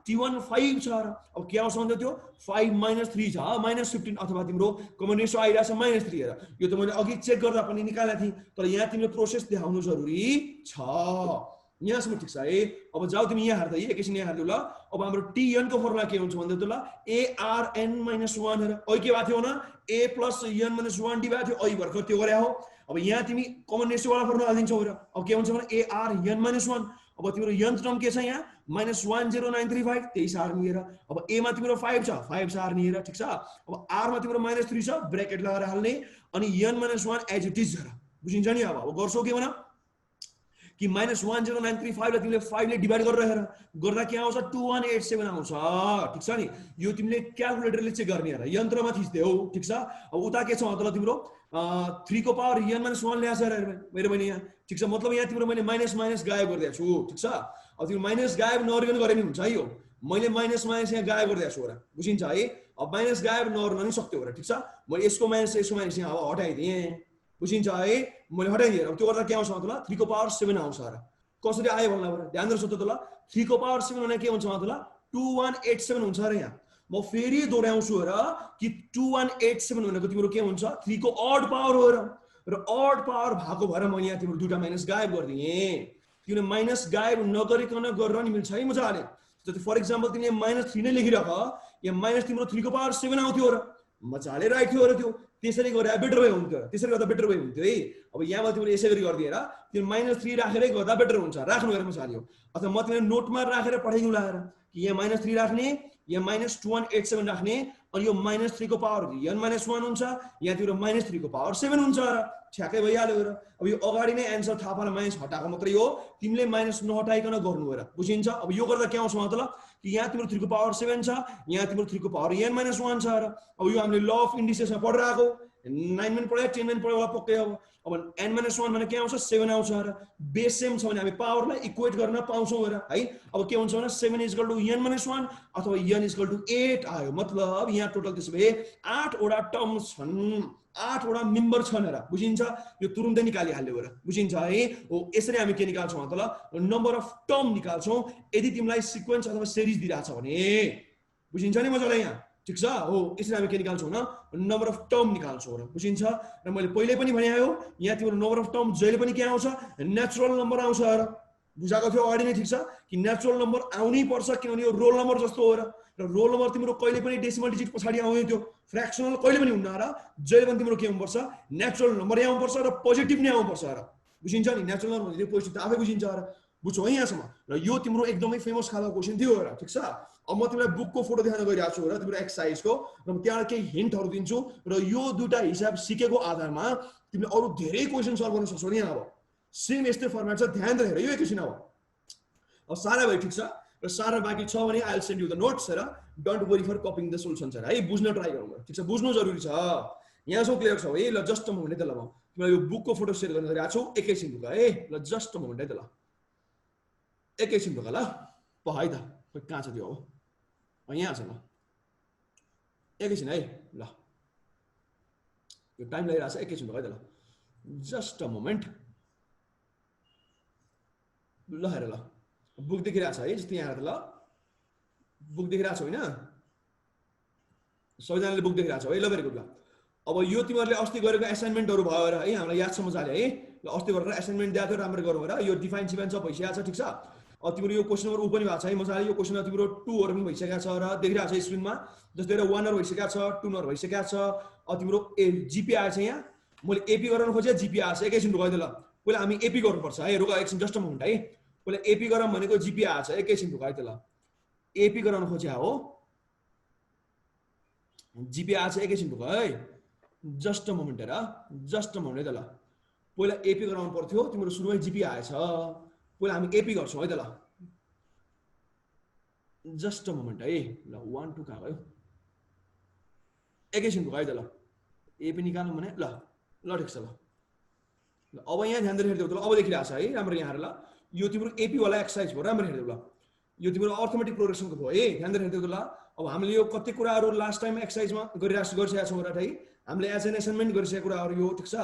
T1 5 छ र अब के आउँछ भन्दै थियो 5 - 3 छ -15 अथवा तिम्रो कमन रेशियो आइराछ -3 हेर यो त मैले अघि चेक गर्दा पनि निकालेको थिएँ तर यहाँ तिमीले प्रोसेस देखाउनु जरुरी छ यहाँसम्म ठीक छ है अब जाऊ तिमी यहाँ हेर्दै एकैछिन यहाँ हेर्दै ल अब हाम्रो Tn को फर्मुला के हुन्छ भन्दै त ल ARn - 1 हेर अहिले के भएको थियो न a + n - 1d भएको थियो अहिले भर्खर त्यो गरे हो अब यहाँ तिमी कमन रेशियो वाला फर्मुला हाल्दिन्छौ र अब के हुन्छ भने ARn - 1 अब तिम्रो nth टर्म के छ यहाँ -10935 त्यही सार्ने हेर अब a मा तिम्रो 5 छ 5 सार्ने हेर ठीक छ अब r मा तिम्रो -3 छ ब्र्याकेट लगाएर हाल्ने अनि n - 1 एज इट इज हेर बुझिन्छ नि अब गर्छौ के भन कि -10935 लाई तिमीले 5 ले डिवाइड गरेर हेर गर्दा के आउँछ 2187 आउँछ ठीक छ नि यो तिमीले क्याल्कुलेटरले चेक गर्ने हेर यन्त्रमा थिच्देऊ ठीक छ अब उता के छ मतलब तिम्रो 3 को पावर n - 1 ल्याछ हेर मेरो पनि यहाँ ठीक छ मतलब यहाँ तिम्रो मैले माइनस गायब गरिदिएको छु ठीक छ अब तिम्रो माइनस गायब नगरिकन गरे नि हुन्छ है यो मैले माइनस यहाँ गायब गरिदिएको छु र बुझिन्छ है अब माइनस गायब नगर्न नि सक्थ्यो र ठीक छ मैले यसको माइनस यहाँ अब हटाइदिएँ बुझिन्छ है मैले हटाइदिएँ अब त्यो गर्दा के आउँछ मतलब 3 को पावर 7 आउँछ र कसरी आयो भन्ला ध्यान दिएर सोध्नु त ल 3 को पावर 7 भने के हुन्छ मतलब 2187 हुन्छ र यहाँ म फेरि दोहोर्याउँछु र कि 2187 भनेको तिम्रो के हुन्छ 3 को ऑड पावर हो र ऑड पावर भएको भएर मैले यहाँ तिम्रो दुईटा माइनस गायब गरिदिएँ तिमीले माइनस गायब नगरिकन गर्न नि मिल्छ है मजाले जस्तै फर एक्जाम्पल तिमीले -3 नै लेखिराख यहाँ माइनस तिम्रो 3 को पावर 7 आउँथ्यो र मजाले राइट थियो र त्यो त्यसरी गरे बेटर वे हुन्थ्यो त्यसरी गर्दा बेटर वे हुन्थ्यो है अब यहाँमा तिमीले यसै गरी गरिदिएर त्यो -3 राखेरै गर्दा बेटर हुन्छ राख्नु हेर मजाले हो अथवा म तिमीले नोटमा राखेर पठाइदिउँला कि यहाँ -3 राख्ने यहाँ -2187 राख्ने अनि यो -3 को पावर n-1 हुन्छ, यहाँ तिम्रो -3 को पावर 7 हुन्छ र ठ्याक्कै भइहाल्यो र। अब यो अगाडि नै एन्सर थाहा पाएर माइनस हटाएको मात्रै हो, तिमीले माइनस नहटाइकन गर्नु हो र, बुझिन्छ? अब यो गर्दा के आउँछ मतलब कि यहाँ तिम्रो 3 को पावर 7 छ, यहाँ तिम्रो 3 को पावर n-1 छ र। अब यो हामीले ल अफ इन्डिसेसमा पढेर आएको, 9 मा पढ्यो 10 मा पढ्यो होला पक्कै अब। अब n-1 भने के आउँछ 7 आउँछ र। बेस सेम छ भने हामी पावरलाई इक्वेट गर्न पाउँछौँ र है। अब के हुन्छ भने 7 = n-1 अथवा n = 8 आयो, मतलब यहाँ टोटल त्यसो भए 8 वटा टर्म्स छन्, 8 वटा मेम्बर छन् र, बुझिन्छ? यो तुरुन्तै निकालिहाल्यो र, बुझिन्छ है? हो, यसरी हामी के निकाल्छौँ मतलब नम्बर अफ टर्म निकाल्छौँ यदि तिमीलाई सिक्वेन्स अथवा सिरिज दिइराछ भने, बुझिन्छ नि मजाले यहाँ? ठीक छ? हो, यसरी हामी के निकाल्छौँ न नम्बर अफ टर्म निकाल्छौँ र, बुझिन्छ? र मैले पहिले पनि भने हो, यहाँ तिम्रो नम्बर अफ टर्म जहिले पनि के आउँछ नेचुरल नम्बर आउँछ र, बुझाएको थियो अगाडि नै, ठीक छ? कि नेचुरल नम्बर आउनै पर्छ किनभने यो रोल नम्बर जस्तो हो र रोल नम्बर तिम्रो कहिले पनि डेसिमल डिजिट पछाडि आउँदैन, त्यो फ्र्याक्सनल कहिले पनि हुन्न र। जहिले पनि तिम्रो के आउनुपर्छ नेचुरल नम्बरै आउनुपर्छ र पोजिटिभ नै आउनुपर्छ र, बुझिन्छ नि? नेचुरल नम्बर भनेको पोजिटिभ त आफै बुझिन्छ र, बुझ्छौ है यहाँसम्म? र यो तिम्रो एकदमै फेमस खालको क्वेसन थियो र, ठीक छ? अब म तिमीलाई बुकको फोटो देखाउन गइरहेको छु र तिम्रो एक्सर्साइजको, र म त्यहाँ केही हिन्टहरू दिन्छु र यो दुईटा हिसाब सिकेको आधारमा तिमीले अरू धेरै क्वेसन सल्भ गर्न सक्छौ नि। अब सेम यस्तै फर्मेट छ, ध्यान दिएर हेर यो एकैछिन। अब सारा भयो, ठीक छ? र सारा बाँकी छ भने I will send you the notes र don't worry for copying the solution है, बुझ्न ट्राई गरौँ, ठीक छ? बुझ्नु जरुरी छ। यहाँसम्म क्लियर छ है? ल जस्ट अ मोमेन्ट है त, ल म तिमीलाई यो बुकको फोटो सेयर गर्न गइरहेको छु, एकैछिन रुक है, ल जस्ट अ मोमेन्ट है त, ल एकैछिन रुक ल, प है त, खोइ कहाँ छ त्यो? अब यहाँ छ, ल एकैछिन है, ल यो टाइम लागिरहेको छ, एकैछिन रुक है त, ल जस्ट अ मोमेन्ट। ल हेर, ल बुक देखिरहेको छ है, जस्तो यहाँ हेर, ल बुक देखिरहेको छ होइन? सबैजनाले बुक देखिरहेको छ है? ल भेरी गुड। ल अब यो तिमीहरूले अस्ति गरेको एसाइनमेन्टहरू भयो र है, हामीलाई याद छ मजाले है? ल अस्ति गरेर एसाइनमेन्ट दिएको थियो, राम्रो गरौँ र। यो डिफाइन सिक्वेन्स सब भइसकेको छ, ठीक छ? अब तिम्रो यो क्वेसन नम्बर ऊ पनि भएको छ है मजाले, यो क्वेसनमा तिम्रो 2 पनि भइसकेको छ र देखिरहेको छ स्क्रिनमा, जस्तै 1 भइसकेको छ, 2 भइसकेको छ। अब तिम्रो जिपी आएछ, यहाँ मैले एपी गराउन खोजेँ, जिपी आएछ, एकैछिन रुक है त, ल पहिला हामी एपी गर्नुपर्छ है, रुक एकछिन जस्ट अ मोमेन्ट है, पहिला एपी गरौँ भनेको जिपी आएछ, एकैछिन रुक है त, ल एपी गराउन खोजे हो, जिपी आएछ, एकैछिन रुक है, जस्ट अ मोमेन्ट हेर, जस्ट अ मोमेन्ट है त, ल पहिला एपी गराउनु पर्थ्यो, तिम्रो सुरुमै जिपी आएछ, पहिला हामी एपी गर्छौँ है त, ल जस्ट अ मोमेन्ट है, ल 1 2 कहाँ गयो, एकैछिन रुक है त, ल एपी निकाल्नु भने, ल ल ठिक छ, ल अब यहाँ ध्यान दिएर हेर्दै ल, अब देखिरहेको छ है राम्रो यहाँ हेर, ल यो तिम्रो एपी वाला एक्सर्साइज भयो, राम्रो हेर्दै ल, यो तिम्रो अर्थमेटिक प्रोग्रेसनको भयो है, ध्यान दिएर हेर्दै ल। अब हामीले यो कति कुराहरू लास्ट टाइम एक्सर्साइजमा गरिसकेका छौँ र है, हामीले एज एन एसाइनमेन्ट गरिसकेको कुराहरू यो, ठिक छ?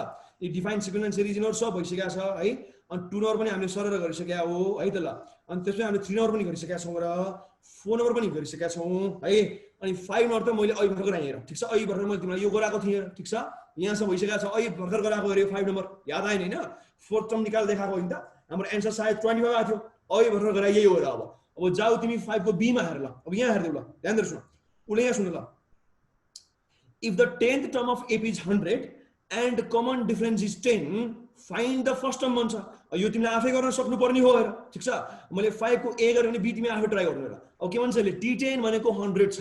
यो डिफाइन सिक्वेन्स सिरिज यिनीहरू सब भइसकेको छ है, अनि 2 नम्बर पनि हामीले सरर गरिसकेका हो है त, ल अनि त्यसपछि हामीले 3 नम्बर पनि गरिसकेका छौँ र 4 नम्बर पनि गरिसकेका छौँ है, अनि 5 नम्बर त मैले अहिले भर्खर गराएँ र, ठिक छ? अहिले भर्खर मैले तिमीलाई यो गराएको थिएँ, ठिक छ? यहाँसम्म भइसकेको छ, अहिले भर्खर गराएको गऱ्यो 5 नम्बर, याद आएन होइन? 4th टर्म निकाल देखाएको होइन त, हाम्रो एन्सर सायद 25 आएको थियो, अहिले भर्खर गराए, यही हो र। अब जाऊ तिमी 5 को बी मा हेर, ल अब यहाँ हेर्दै ल, ध्यान दिएर सुन, उसले यहाँ सुन, ल if the 10th term of AP is 100 and common difference is 10 find the first term भन्छ। यो तिमीले आफै गर्न सक्नुपर्ने हो हेर, ठिक छ? मैले 5 को ए गरेँ भने बी तिमी आफै ट्राई गर्नु हेर। अब के भन्छ यसले, T10 भनेको 100 छ,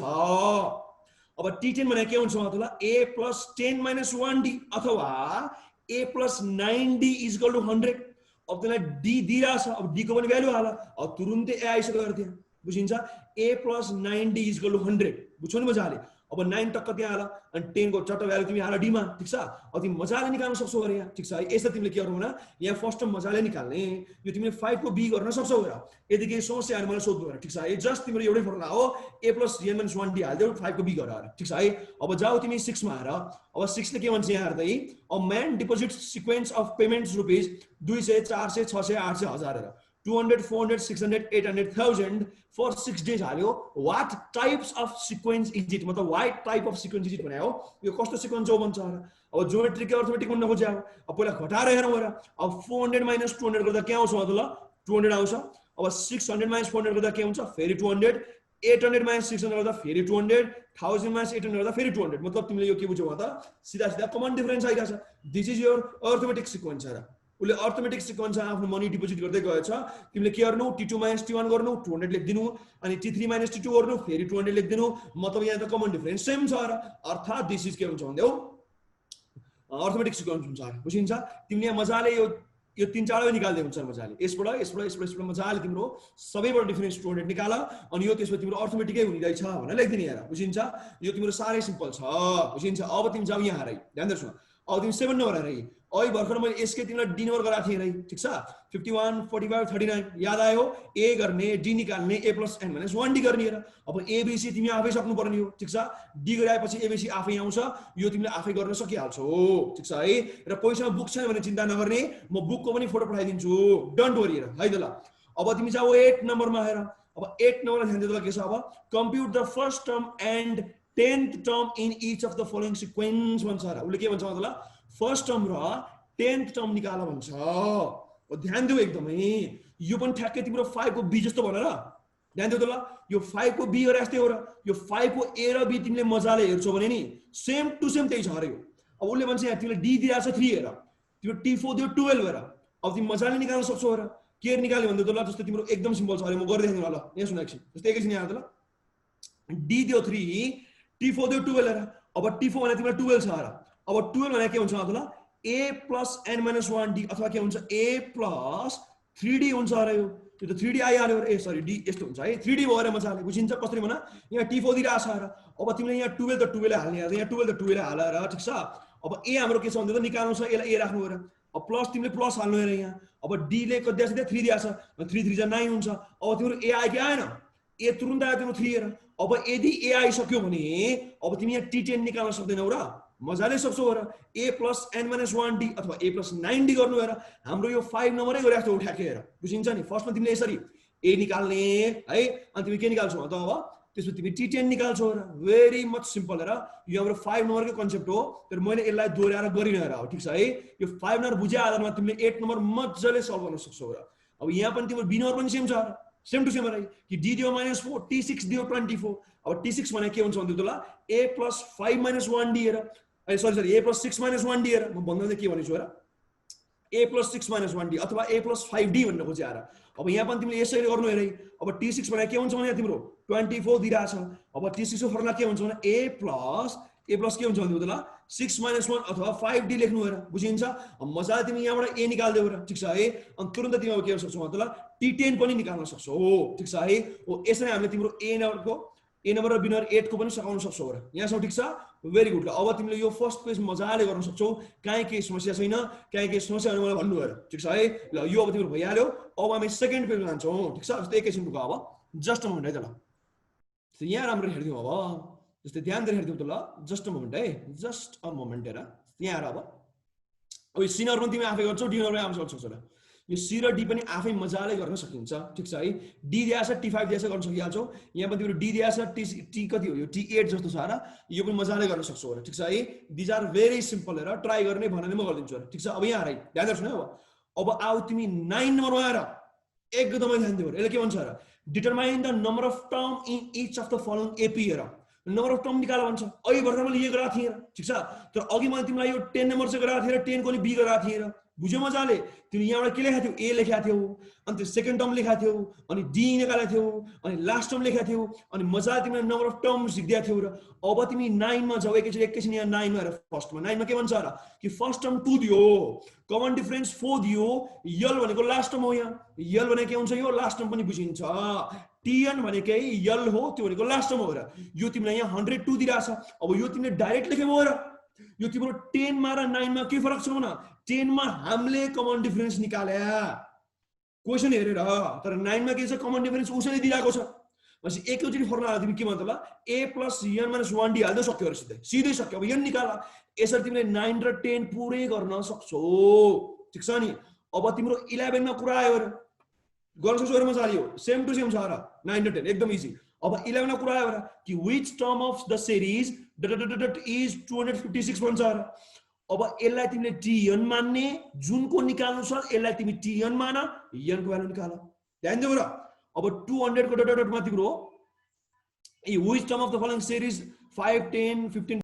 अब T10 भनेको के हुन्छ मतलब a + 10 - 1d अथवा a + 9d = 100। अब त्यसलाई d दिइरहेछ, अब d को पनि भ्यालु हाल, अब तुरुन्तै a आइसक्यो त्यहाँ, बुझिन्छ? a + 9d = 100, बुझ्छौ नि मजाले? अब 9 टक्क त्यहाँ हाल, अनि 10 को चट्ट भ्यालु तिमी हाल d मा, ठिक छ? अब तिमी मजाले निकाल्न सक्छौ अरे यहाँ, ठिक छ? यसो तिमीले के गर्नु न, यहाँ फर्स्ट टर्म मजाले निकाल्ने, यो तिमीले 5 को b गर्न सक्छौ र। यदि केही समस्या आयो मलाई सोध्नु र, ठिक छ? यो जस्ट तिम्रो एउटै फर्मुला हो, a + n - 1d हाल्दै 5 को b गर, ठिक छ है? अब जाऊ तिमी 6 मा हेर, अब 6 ले के भन्छ यहाँ हेर्दै, a man deposits sequence of payments rupees 200 400 600 800 1000 हेर, 200 400 600 800 1000 for 6 days हाल्यो, what types of sequence is it, मतलब what type of sequence is it भने हो, यो कस्तो सिक्वेन्स हो भन्छ। अब ज्योमेट्रिक अर्थमेटिक भन्न खोज्या हो, अब पहिला घटाएर हेरौँ हेर, अब 400 - 200 गर्दा के आउँछ मतलब 200 आउँछ, अब 600 - 400 गर्दा के हुन्छ फेरि 200, 800 - 600 गर्दा फेरि 200, 1000 - 800 गर्दा फेरि 200, मतलब तिमीले यो के बुझ्यौ त, सिधा सिधा कमन डिफरेन्स आइरहेछ। This is your arithmetic sequence हेर, उसले अर्थमेटिक सिक्वेन्समा आफ्नो मनी डिपोजिट गर्दै गएछ तिमीले के गर्नु T2 - T1 गर्नु 200 लेखिदिनु अनि T3 - T2 गर्नु फेरि 200 लेखिदिनु मतलब यहाँ त कमन डिफरेन्स सेम छ र अर्थात दिस इज के हुन्छ भन्दै हो अर्थमेटिक सिक्वेन्स हुन्छ बुझिन्छ तिमीले यहाँ मजाले यो तीन चारवटा निकाल्दै हुन्छ मजाले यसबाट मजाले तिम्रो सबैबाट डिफरेन्स 200 निकाल अनि यो त्यसमा तिम्रो अर्थमेटिकै हुने रहेछ भनेर लेखिदिने हेर बुझिन्छ यो तिम्रो सारै सिम्पल छ बुझिन्छ अब तिमी जाऊ यहाँ हेरै ध्यान दिनु अब तिमी 7 नम्बर हेरै अहिले भर्खर मैले यसकै तिमीलाई डी नम्बर गराएको थिएँ है ठीक छ 51 45 39 याद आयो ए गर्ने डी निकाल्ने a + n - 1d गर्ने हेर अब एबीसी तिमी आफै सक्नु पर्ने हो ठीक छ डी गराएपछि एबीसी आफै आउँछ यो तिमीले आफै गर्न सकिहाल्छौ ठीक छ है र कोहीसँग बुक छैन भने चिन्ता नगर्ने म बुकको पनि फोटो पठाइदिन्छु डोन्ट वरी हेर है त ल अब तिमी जाऊ 8 नम्बरमा हेर अब 8 नम्बरमा ध्यान दिनु के छ अब कम्प्युट the first term and 10th term in each of the following sequence भन्छ र उले के भन्छ मतलब फर्स्ट टर्म र 10th टर्म निकाल भन्छ ध्यान दिऊ एकदमै यो पनि ठ्याक्कै तिम्रो 5 को बी जस्तो भनेर ध्यान दिऊ त ल यो 5 को बी गरे जस्तै हो र यो 5 को ए र बी तिमीले मजाले हेर्छौ भने नि सेम टु सेम त्यही छ रे यो अब उले भन्छ यहाँ तिमीले डी दिइराछ 3 हेर तिम्रो T4 दियो 12 हेर अब तिमी मजाले निकाल्न सक्छौ हेर के निकाल्यो भन्दै त ल जस्तो तिम्रो एकदम सिम्पल छ अरे म गर्दै देखाउँछु ल यहाँ सुन एकछिन जस्तो एकैछिन यहाँ त ल डी दियो 3 T4 दियो 12 हेर अब T4 भने तिम्रो 12 छ हेर अब 12 भने के हुन्छ त ल a + n - 1d अथवा के हुन्छ a + 3d हुन्छ अरे यो त्यो त 3d आइहाल्यो ए सरी d यस्तो हुन्छ है 3d भएर मजाले बुझिन्छ कसरी भन यहाँ T4 दिइराछ र अब तिमीले यहाँ 12 त 12 हाल्ने यहाँ 12 त 12 हालेर ठीक छ अब a हाम्रो के छ भन्दा त निकाल्नु छ यसलाई a राख्नु हेर अब प्लस तिमीले प्लस हाल्नु हेर यहाँ अब d ले कति दिएछ 3 दिएछ 3 3 9 हुन्छ अब तिम्रो a आयो कि आएन a तुरुन्त आयो तिम्रो 3 हेर अब यदि a आइसक्यो भने अब तिमी यहाँ T10 निकाल्न सक्दैनौ र मजाले सक्छौ हेर a + n - 1d अथवा a + 9d गर्नु हेर हाम्रो यो 5 नम्बरै गरिराख्छौ उठाके हेर बुझिन्छ नि फर्स्टमा तिमीले यसरी a निकाल्ने है अनि तिमी के निकाल्छौ त अब त्यसपछि तिमी T10 निकाल्छौ हेर भेरी मच सिम्पल हेर यो हाम्रो 5 नम्बरको कन्सेप्ट हो तर मैले यसलाई दोहोर्याएर गरिन हेर ठीक छ है यो 5 नम्बर बुझे आधारमा तिमीले 8 नम्बर मजाले सल्भ गर्न सक्छौ हेर अब यहाँ पनि तिम्रो b नम्बर पनि सेम छ सेम टु सेम है कि d दियो -4 T6 दियो 24 अब T6 भने के हुन्छ भन्दै त ल a + 5 - 1d हेर ए सरी a + 6 - 1d हेर म भन्दै के भनेछु हेर a + 6 - 1d अथवा a + 5d भन्न खोजे हेर अब यहाँ पनि तिमीले यसरी गर्नु हेरै अब T6 भने के हुन्छ भने तिम्रो 24 दिइराछ अब T6 को फर्मुला के हुन्छ भने a + के हुन्छ भन्दै त ल 6 - 1 अथवा 5d लेख्नु हेर बुझिन्छ मजाले तिमी यहाँबाट a निकाल्दै हो र ठीक छ है अनि तुरुन्त तिमी अब के गर्न सक्छौ त ल T10 पनि निकाल्न सक्छौ ठीक छ है ओ यसरी हामीले तिम्रो a नम्बर र b नम्बर 8 को पनि सकाउन सक्छौ र यहाँसम्म ठीक छ भेरी गुड अब तिमीले यो फर्स्ट पेज मजाले गर्न सक्छौ काहे के समस्या छैन काहे के समस्या भने मलाई भन्नु हेर ठीक छ है ल यो अब तिम्रो भइहाल्यो अब हामी सेकेन्ड पेजमा जान्छौँ ठीक छ जस्तै एकैछिन रुक अब जस्ट अ मोमेन्ट है त ल यहाँ राम्रो हेर्दियौ अब जस्तै ध्यान दिएर हेर्दियौ त ल जस्ट अ मोमेन्ट है जस्ट अ मोमेन्ट हेर यहाँ हेर अब यो सी नम्बर पनि तिमी आफै गर्छौ डी नम्बर पनि आफै गर्न सक्छौ र यो सी र डी पनि आफै मजाले गर्न सकिन्छ ठीक छ है डी दिएछ T5 दिएछ गर्न सकिहाल्छौ यहाँ पनि तिम्रो डी दिएछ टी कति हो यो T8 जस्तो छ र यो पनि मजाले गर्न सक्छौ र ठीक छ है दिज आर भेरी सिम्पल हेर ट्राई गर्ने भने म गरिदिन्छु र ठीक छ अब यहाँ हेर ध्यान दिएर सुन अब आउ तिमी 9 नम्बरमा आएर एकदमै ध्यान दिऊ यसले के भन्छ र determine the number of term in each of the following AP हेर नम्बर अफ टर्म निकाल भन्छ अहिले भर्खर मैले यो गराएको थिएँ ठीक छ तर अघि मैले तिमीलाई यो 10 नम्बर चाहिँ गराएको थिएँ र 10 को नि बी गराएको थिएँ र बुझ्यौ मजाले तिमी यहाँबाट के लेखेको थियौ ए लेखेको थियौ अनि त्यो सेकेन्ड टर्म लेखेको थियौ अनि डी निकालेको थियौ अनि लास्ट टर्म लेखेको थियौ अनि मजाले तिमीले नम्बर अफ टर्म्स लेखिदिएको थियौ र अब तिमी 9 मा जाऊ एकैछिन यहाँ 9 मा हेर फर्स्टमा 9 मा के भन्छ र कि फर्स्ट टर्म 2 दियो कमन डिफरेन्स 4 दियो यल भनेको लास्ट टर्म हो यहाँ यल भने के हुन्छ यो लास्ट टर्म पनि बुझिन्छ Tn भनेकै यल हो त्यो भनेको लास्ट टर्म हो र यो तिमीलाई यहाँ 102 दिइराछ अब यो तिमीले डाइरेक्ट लेखेको हो र यो तिम्रो 10 मा र 9 मा के फरक छ भन 10 मा हामीले कमन डिफरेन्स निकाल्या क्वेशन हेरेर तर 9 मा के छ कमन डिफरेन्स उसैले दिइराको छ पछि एकैचोटी फर्मुला तिमी के भन्छ ल a + n - 1d हाल्दै सक्यो र सिधै सक्यो अब यो निकाल यसरी तिमीले 9 र 10 पुरै गर्न सक्छौ ठीक छ नि अब तिम्रो 11 मा कुरा आयो र गर्न सक्छौ र मजाले हो सेम टु सेम छ र 9 र 10 एकदम इजी अब 11 मा कुरा आयो र कि which term of the series is 256 भन्छ र अब यसलाई तिमीले Tn मान्ने जुनको निकाल्नु छ यसलाई तिमी Tn मान n को भ्यालु निकाल ध्यान दिऊ र अब 200 को डट मा तिम्रो which term of the following series 5 10 15